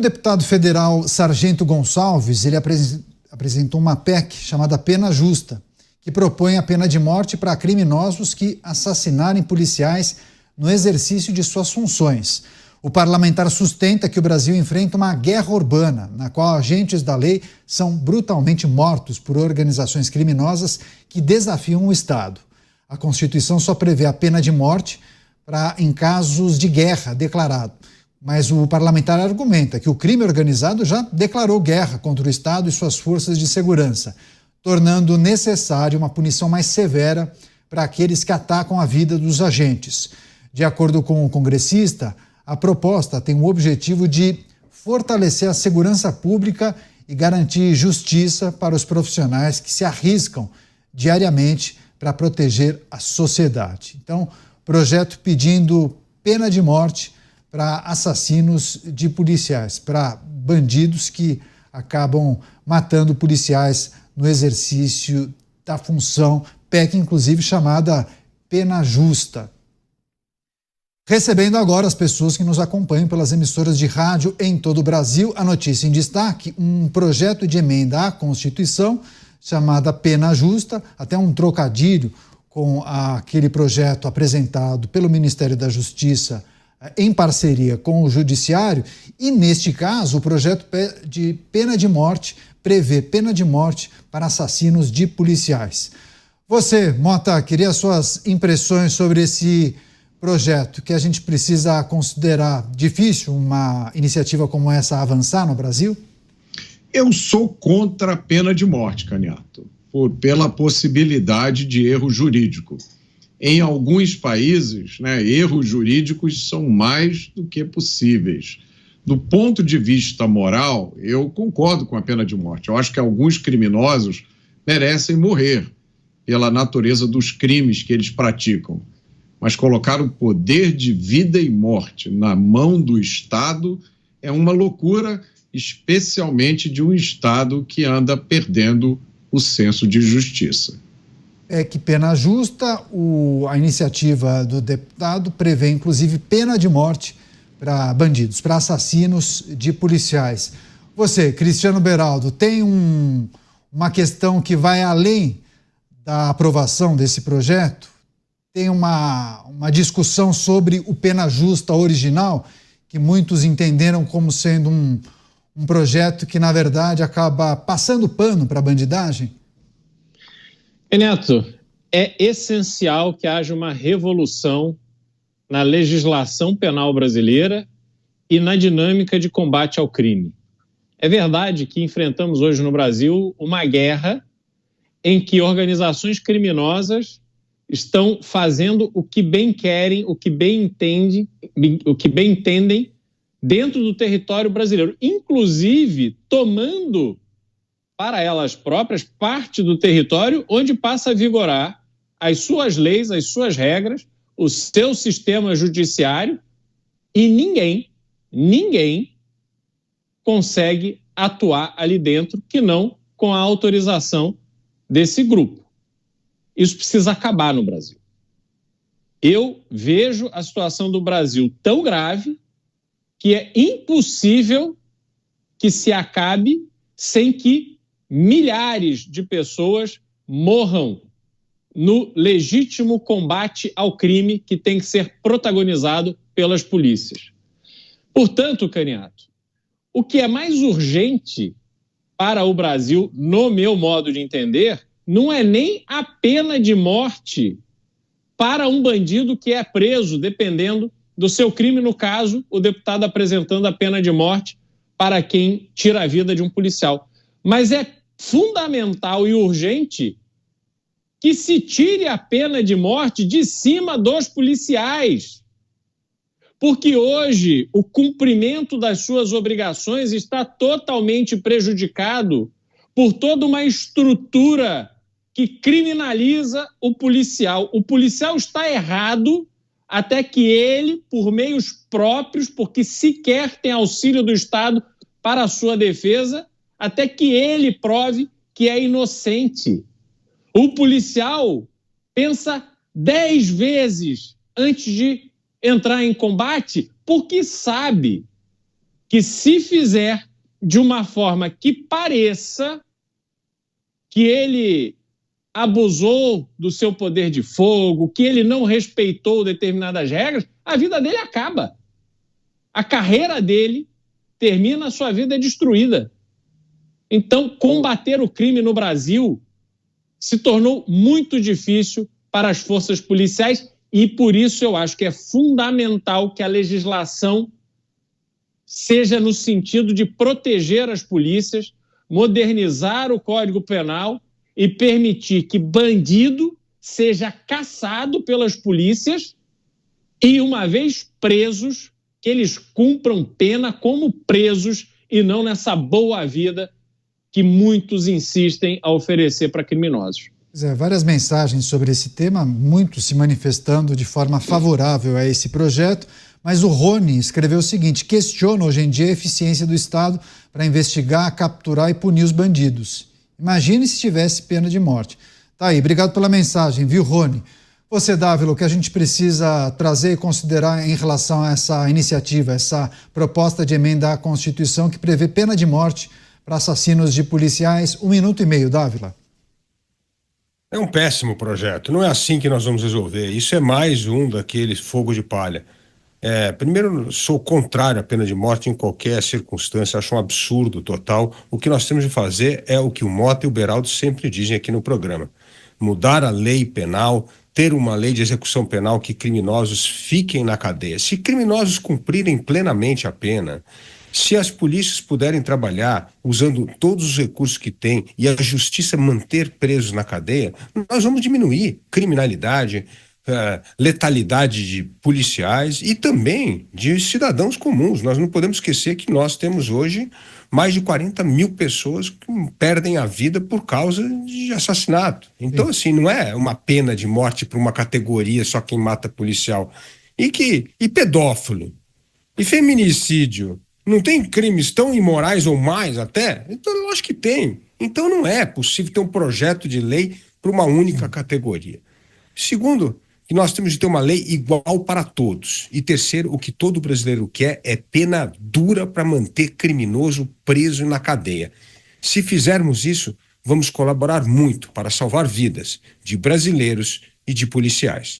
O deputado federal Sargento Gonçalves, ele apresentou uma PEC chamada Pena Justa, que propõe a pena de morte para criminosos que assassinarem policiais no exercício de suas funções. O parlamentar sustenta que o Brasil enfrenta uma guerra urbana, na qual agentes da lei são brutalmente mortos por organizações criminosas que desafiam o Estado. A Constituição só prevê a pena de morte em casos de guerra declarado. Mas o parlamentar argumenta que o crime organizado já declarou guerra contra o Estado e suas forças de segurança, tornando necessário uma punição mais severa para aqueles que atacam a vida dos agentes. De acordo com o congressista, a proposta tem o objetivo de fortalecer a segurança pública e garantir justiça para os profissionais que se arriscam diariamente para proteger a sociedade. Então, projeto pedindo pena de morte para assassinos de policiais, para bandidos que acabam matando policiais no exercício da função, PEC inclusive chamada Pena Justa. Recebendo agora as pessoas que nos acompanham pelas emissoras de rádio em todo o Brasil, a notícia em destaque, um projeto de emenda à Constituição chamada Pena Justa, até um trocadilho com aquele projeto apresentado pelo Ministério da Justiça em parceria com o Judiciário, e neste caso o projeto de pena de morte prevê pena de morte para assassinos de policiais. Você, Mota, queria suas impressões sobre esse projeto que a gente precisa considerar difícil uma iniciativa como essa avançar no Brasil? Eu sou contra a pena de morte, Caniato, pela possibilidade de erro jurídico. Em alguns países, erros jurídicos são mais do que possíveis. Do ponto de vista moral, eu concordo com a pena de morte. Eu acho que alguns criminosos merecem morrer pela natureza dos crimes que eles praticam. Mas colocar o poder de vida e morte na mão do Estado é uma loucura, especialmente de um Estado que anda perdendo o senso de justiça. É que pena justa, a iniciativa do deputado prevê inclusive pena de morte para bandidos, para assassinos de policiais. Você, Cristiano Beraldo, tem uma questão que vai além da aprovação desse projeto? Tem uma discussão sobre o pena justa original, que muitos entenderam como sendo um projeto que, na verdade, acaba passando pano para a bandidagem? Neto, é essencial que haja uma revolução na legislação penal brasileira e na dinâmica de combate ao crime. É verdade que enfrentamos hoje no Brasil uma guerra em que organizações criminosas estão fazendo o que bem querem, o que bem entendem dentro do território brasileiro, inclusive tomando para elas próprias parte do território onde passa a vigorar as suas leis, as suas regras, o seu sistema judiciário, e ninguém consegue atuar ali dentro que não com a autorização desse grupo. Isso precisa acabar no Brasil. Eu vejo a situação do Brasil tão grave que é impossível que se acabe sem que milhares de pessoas morram no legítimo combate ao crime que tem que ser protagonizado pelas polícias. Portanto, Caniato, o que é mais urgente para o Brasil, no meu modo de entender, não é nem a pena de morte para um bandido que é preso, dependendo do seu crime, no caso, o deputado apresentando a pena de morte para quem tira a vida de um policial. Mas é fundamental e urgente que se tire a pena de morte de cima dos policiais. Porque hoje o cumprimento das suas obrigações está totalmente prejudicado por toda uma estrutura que criminaliza o policial. O policial está errado até que ele, por meios próprios, porque sequer tem auxílio do Estado para a sua defesa, até que ele prove que é inocente. O policial pensa 10 vezes antes de entrar em combate, porque sabe que, se fizer de uma forma que pareça que ele abusou do seu poder de fogo, que ele não respeitou determinadas regras, a vida dele acaba. A carreira dele termina, a sua vida é destruída. Então, combater o crime no Brasil se tornou muito difícil para as forças policiais e, por isso, eu acho que é fundamental que a legislação seja no sentido de proteger as polícias, modernizar o Código Penal e permitir que bandido seja caçado pelas polícias e, uma vez presos, que eles cumpram pena como presos e não nessa boa vida que muitos insistem a oferecer para criminosos. Várias mensagens sobre esse tema, muitos se manifestando de forma favorável a esse projeto, mas o Rony escreveu o seguinte: questiona hoje em dia a eficiência do Estado para investigar, capturar e punir os bandidos. Imagine se tivesse pena de morte. Tá aí, obrigado pela mensagem, viu, Rony? Você, Dávila, o que a gente precisa trazer e considerar em relação a essa iniciativa, essa proposta de emenda à Constituição que prevê pena de morte para assassinos de policiais? 1 minuto e meio, Dávila. É um péssimo projeto, não é assim que nós vamos resolver. Isso é mais um daqueles fogo de palha. Primeiro, sou contrário à pena de morte em qualquer circunstância, acho um absurdo total. O que nós temos de fazer é o que o Mota e o Beraldo sempre dizem aqui no programa: mudar a lei penal, ter uma lei de execução penal que criminosos fiquem na cadeia. Se criminosos cumprirem plenamente a pena, se as polícias puderem trabalhar usando todos os recursos que têm e a justiça manter presos na cadeia, nós vamos diminuir criminalidade, letalidade de policiais e também de cidadãos comuns. Nós não podemos esquecer que nós temos hoje mais de 40 mil pessoas que perdem a vida por causa de assassinato. Então, assim, não é uma pena de morte para uma categoria só quem mata policial. E pedófilo, e feminicídio, não tem crimes tão imorais ou mais até? Então, eu acho que tem. Então, não é possível ter um projeto de lei para uma única categoria. Segundo, que nós temos de ter uma lei igual para todos. E terceiro, o que todo brasileiro quer é pena dura para manter criminoso preso na cadeia. Se fizermos isso, vamos colaborar muito para salvar vidas de brasileiros e de policiais.